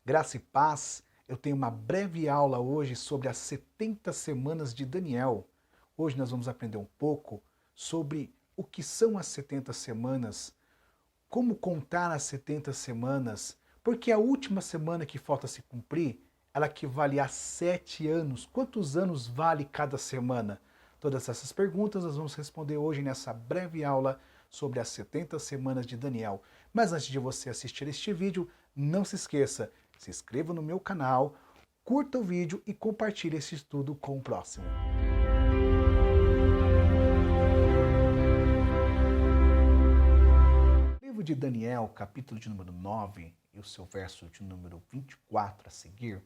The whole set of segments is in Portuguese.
Graça e paz, eu tenho uma breve aula hoje sobre as 70 semanas de Daniel. Hoje nós vamos aprender um pouco sobre o que são as 70 semanas, como contar as 70 semanas, porque a última semana que falta se cumprir, ela equivale a 7 anos. Quantos anos vale cada semana? Todas essas perguntas nós vamos responder hoje nessa breve aula sobre as 70 semanas de Daniel. Mas antes de você assistir este vídeo, não se esqueça, se inscreva no meu canal, curta o vídeo e compartilhe esse estudo com o próximo. O livro de Daniel, capítulo de número 9 e o seu verso de número 24 a seguir,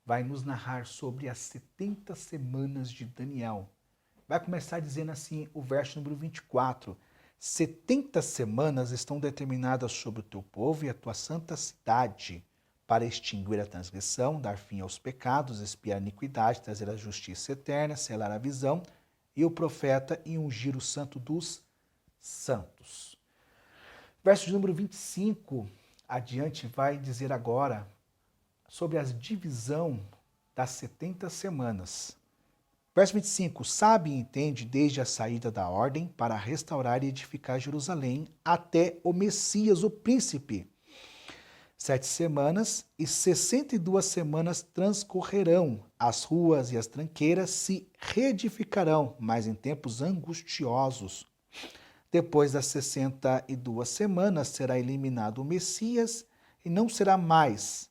vai nos narrar sobre as 70 semanas de Daniel. Vai começar dizendo assim o verso número 24. 70 semanas estão determinadas sobre o teu povo e a tua santa cidade, para extinguir a transgressão, dar fim aos pecados, expiar a iniquidade, trazer a justiça eterna, selar a visão e o profeta e ungir o santo dos santos. Verso de número 25 adiante vai dizer agora sobre a divisão das 70 semanas. Verso 25, sabe e entende desde a saída da ordem para restaurar e edificar Jerusalém até o Messias, o príncipe. 7 semanas e 62 semanas transcorrerão, as ruas e as tranqueiras se reedificarão, mas em tempos angustiosos. Depois das 62 semanas será eliminado o Messias e não será mais.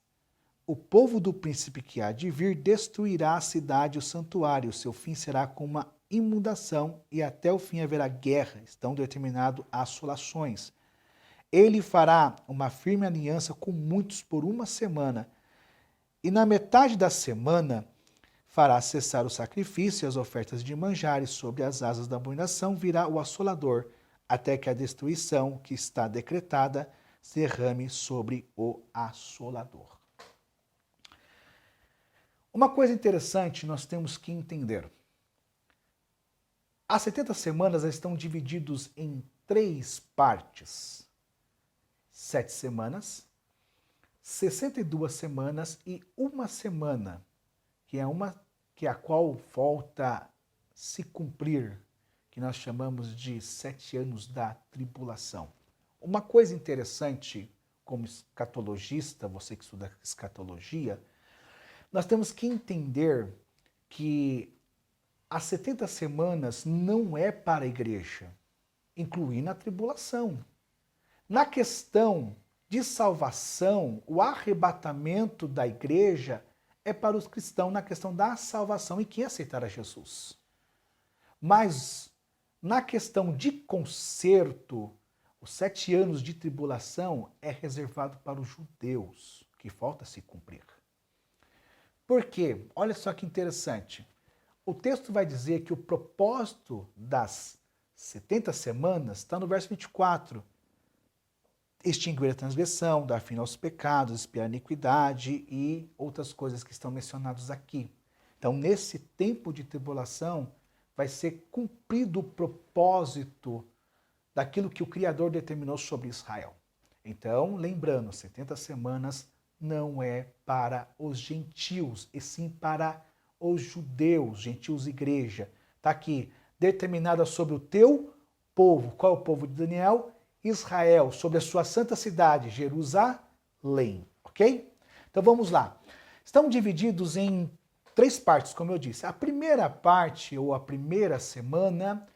O povo do príncipe que há de vir destruirá a cidade e o santuário. Seu fim será com uma inundação e até o fim haverá guerra. Estão determinadas assolações. Ele fará uma firme aliança com muitos por uma semana. E na metade da semana fará cessar o sacrifício e as ofertas de manjares. Sobre as asas da abominação virá o assolador, até que a destruição que está decretada se derrame sobre o assolador. Uma coisa interessante nós temos que entender. As 70 semanas estão divididas em 3 partes. 7 semanas, 62 semanas e uma semana, que é a qual falta se cumprir, que nós chamamos de 7 anos da tribulação. Uma coisa interessante, como escatologista, você que estuda escatologia, nós temos que entender que as 70 semanas não é para a igreja, incluindo a tribulação. Na questão de salvação, o arrebatamento da igreja é para os cristãos na questão da salvação e quem aceitar a Jesus. Mas na questão de conserto, os 7 anos de tribulação é reservado para os judeus, que falta se cumprir. Por quê? Olha só que interessante. O texto vai dizer que o propósito das 70 semanas está no verso 24. Extinguir a transgressão, dar fim aos pecados, expiar a iniquidade e outras coisas que estão mencionadas aqui. Então, nesse tempo de tribulação, vai ser cumprido o propósito daquilo que o Criador determinou sobre Israel. Então, lembrando, 70 semanas não é para os gentios, e sim para os judeus, gentios igreja. Está aqui, determinada sobre o teu povo. Qual é o povo de Daniel? Israel, sobre a sua santa cidade, Jerusalém. Ok? Então vamos lá. Estão divididos em 3 partes, como eu disse. A primeira parte, ou a primeira semana,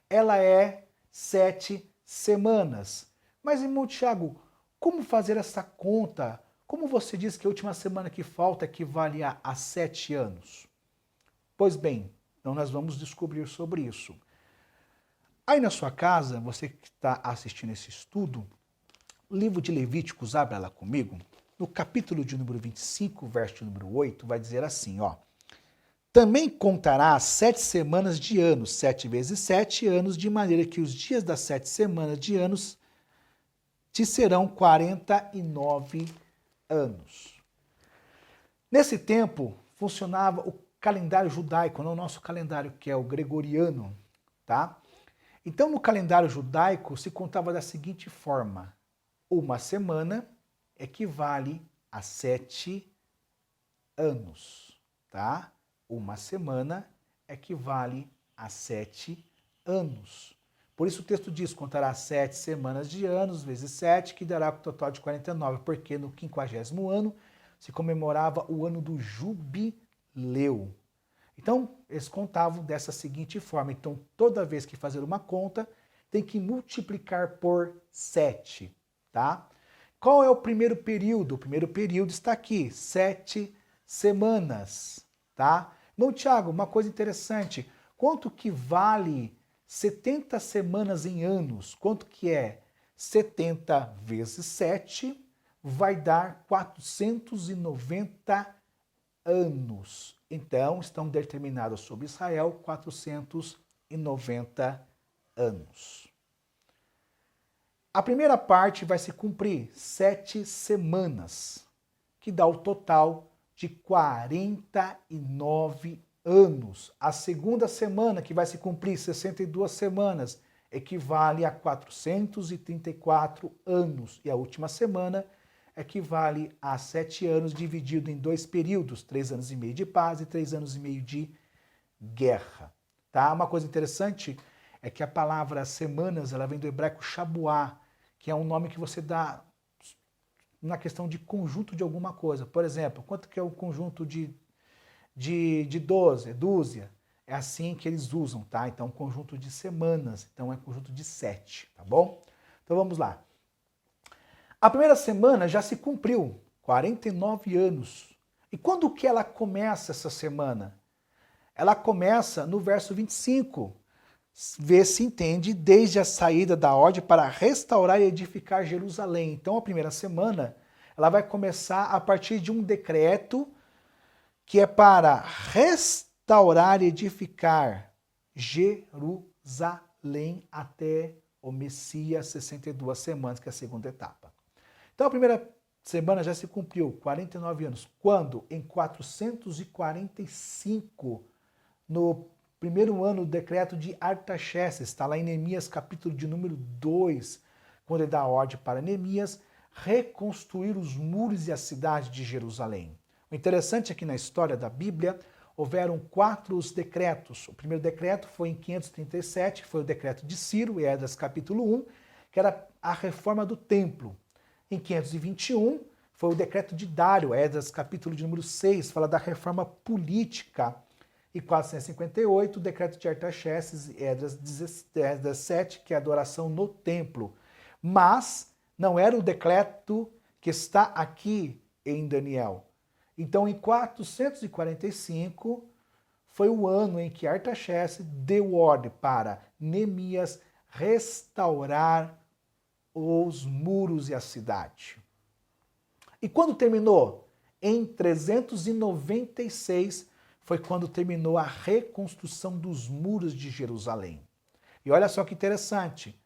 ela é 7 semanas. Mas, irmão Tiago, como fazer essa conta? Como você diz que a última semana que falta equivale a 7 anos? Pois bem, então nós vamos descobrir sobre isso. Aí na sua casa, você que está assistindo esse estudo, o livro de Levíticos, abra lá comigo, no capítulo de número 25, verso de número 8, vai dizer assim, ó. Também contará 7 semanas de anos, 7 vezes 7 anos, de maneira que os dias das 7 semanas de anos te serão 49 anos. Nesse tempo, funcionava o calendário judaico, não o nosso calendário, que é o gregoriano, tá? Então, no calendário judaico, se contava da seguinte forma. Uma semana equivale a 7 anos, tá? Uma semana equivale a 7 anos. Por isso o texto diz, contará 7 semanas de anos, vezes 7, que dará o total de 49, porque no 50º ano se comemorava o ano do jubileu. Então, eles contavam dessa seguinte forma. Então, toda vez que fazer uma conta, tem que multiplicar por 7, tá? Qual é o primeiro período? O primeiro período está aqui, 7 semanas, tá? Bom, Tiago, uma coisa interessante. Quanto que vale 70 semanas em anos? Quanto que é? 70 vezes 7 vai dar 490 anos. Então, estão determinados sobre Israel 490 anos. A primeira parte vai se cumprir 7 semanas, que dá o total de 49 anos. A segunda semana, que vai se cumprir 62 semanas, equivale a 434 anos. E a última semana equivale a 7 anos, dividido em 2 períodos, 3 anos e meio de paz e 3 anos e meio de guerra. Tá? Uma coisa interessante é que a palavra semanas, ela vem do hebraico shabuá, que é um nome que você dá na questão de conjunto de alguma coisa. Por exemplo, quanto que é o conjunto de 12? É dúzia. É assim que eles usam, tá? Então, conjunto de semanas, então é conjunto de 7, tá bom? Então, vamos lá. A primeira semana já se cumpriu, 49 anos. E quando que ela começa essa semana? Ela começa no verso 25. Vê se entende, desde a saída da ordem para restaurar e edificar Jerusalém. Então a primeira semana, ela vai começar a partir de um decreto que é para restaurar e edificar Jerusalém até o Messias, 62 semanas, que é a segunda etapa. Então a primeira semana já se cumpriu, 49 anos. Quando? Em 445, no primeiro ano do decreto de Artaxerxes, está lá em Neemias, capítulo de número 2, quando ele dá ordem para Neemias reconstruir os muros e a cidade de Jerusalém. O interessante é que na história da Bíblia houveram 4 decretos. O primeiro decreto foi em 537, foi o decreto de Ciro, em Esdras capítulo 1, que era a reforma do templo. Em 521, foi o decreto de Dário, Esdras capítulo de número 6, fala da reforma política. E 458, o decreto de Artaxerxes, Esdras 17, que é a adoração no templo. Mas não era o decreto que está aqui em Daniel. Então, em 445, foi o ano em que Artaxerxes deu ordem para Neemias restaurar os muros e a cidade. E quando terminou? Em 396, foi quando terminou a reconstrução dos muros de Jerusalém. E olha só que interessante.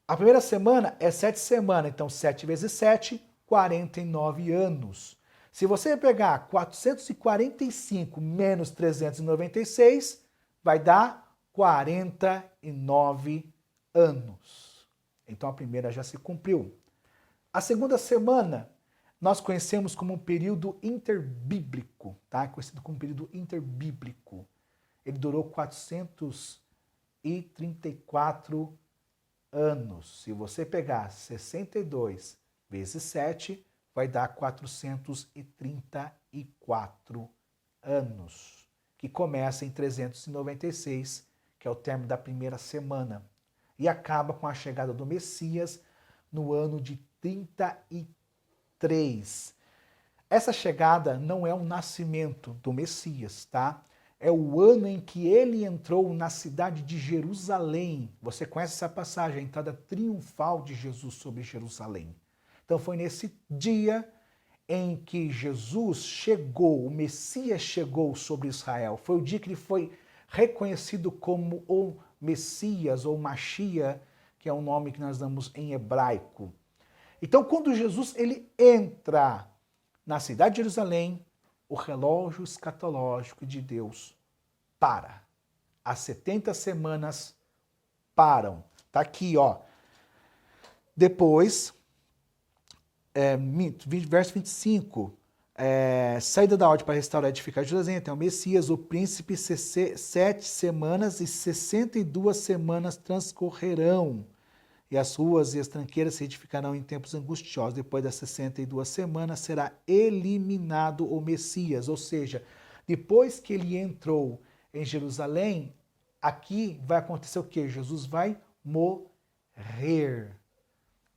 A primeira semana é 7 semanas, então 7 vezes 7, 49 anos. Se você pegar 445 menos 396, vai dar 49 anos. Então a primeira já se cumpriu. A segunda semana nós conhecemos como um período interbíblico, tá? Conhecido como período interbíblico. Ele durou 434 anos. Se você pegar 62 vezes 7, vai dar 434 anos, que começa em 396, que é o término da primeira semana, e acaba com a chegada do Messias no ano de 33. Essa chegada não é o nascimento do Messias, tá? É o ano em que ele entrou na cidade de Jerusalém. Você conhece essa passagem, a entrada triunfal de Jesus sobre Jerusalém. Então foi nesse dia em que Jesus chegou, o Messias chegou sobre Israel. Foi o dia que ele foi reconhecido como o Messias ou Machia, que é o nome que nós damos em hebraico. Então, quando Jesus ele entra na cidade de Jerusalém, o relógio escatológico de Deus para. As 70 semanas param. Tá aqui, ó. Depois, verso 25, saída da ordem para restaurar e edificar Jerusalém, até o Messias, o príncipe, 7 semanas e 62 semanas transcorrerão, e as ruas e as tranqueiras se edificarão em tempos angustiosos. Depois das 62 semanas será eliminado o Messias, ou seja, depois que ele entrou em Jerusalém, aqui vai acontecer o quê? Jesus vai morrer,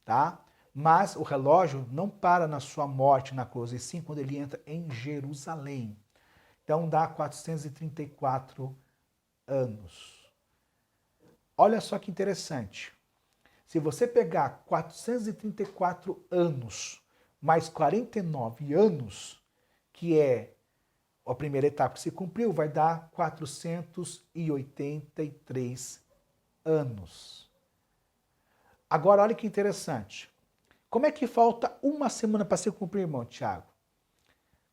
tá? Mas o relógio não para na sua morte na cruz, e sim quando ele entra em Jerusalém. Então dá 434 anos. Olha só que interessante. Se você pegar 434 anos mais 49 anos, que é a primeira etapa que se cumpriu, vai dar 483 anos. Agora, olha que interessante. Como é que falta uma semana para se cumprir, irmão Tiago?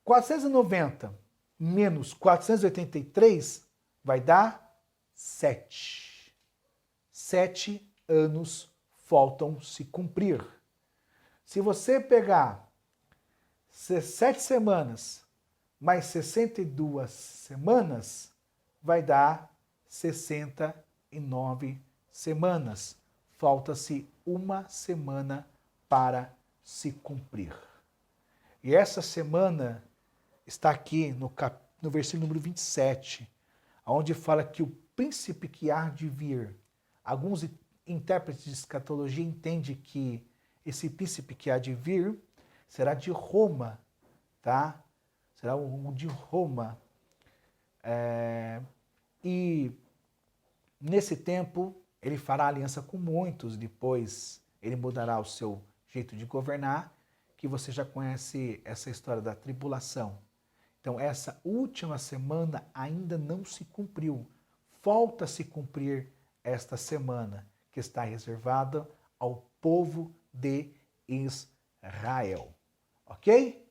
490 menos 483 vai dar 7. 7 anos faltam se cumprir. Se você pegar 7 semanas mais 62 semanas, vai dar 69 semanas. Falta-se uma semana para se cumprir. E essa semana está aqui no versículo número 27, onde fala que o príncipe que há de vir, alguns intérpretes de escatologia entendem que esse príncipe que há de vir será de Roma, tá? Será o de Roma. E nesse tempo ele fará aliança com muitos, depois ele mudará o seu jeito de governar, que você já conhece essa história da tribulação. Então essa última semana ainda não se cumpriu. Falta se cumprir esta semana, que está reservada ao povo de Israel. Ok?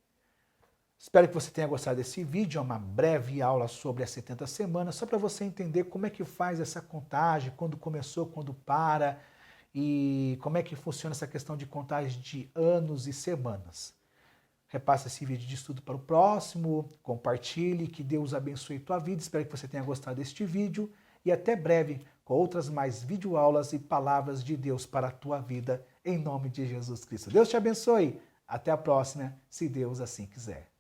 Espero que você tenha gostado desse vídeo. É uma breve aula sobre as 70 semanas, só para você entender como é que faz essa contagem, quando começou, quando para, e como é que funciona essa questão de contagem de anos e semanas. Repasse esse vídeo de estudo para o próximo, compartilhe, que Deus abençoe tua vida. Espero que você tenha gostado deste vídeo e até breve com outras mais videoaulas e palavras de Deus para a tua vida, em nome de Jesus Cristo. Deus te abençoe. Até a próxima, se Deus assim quiser.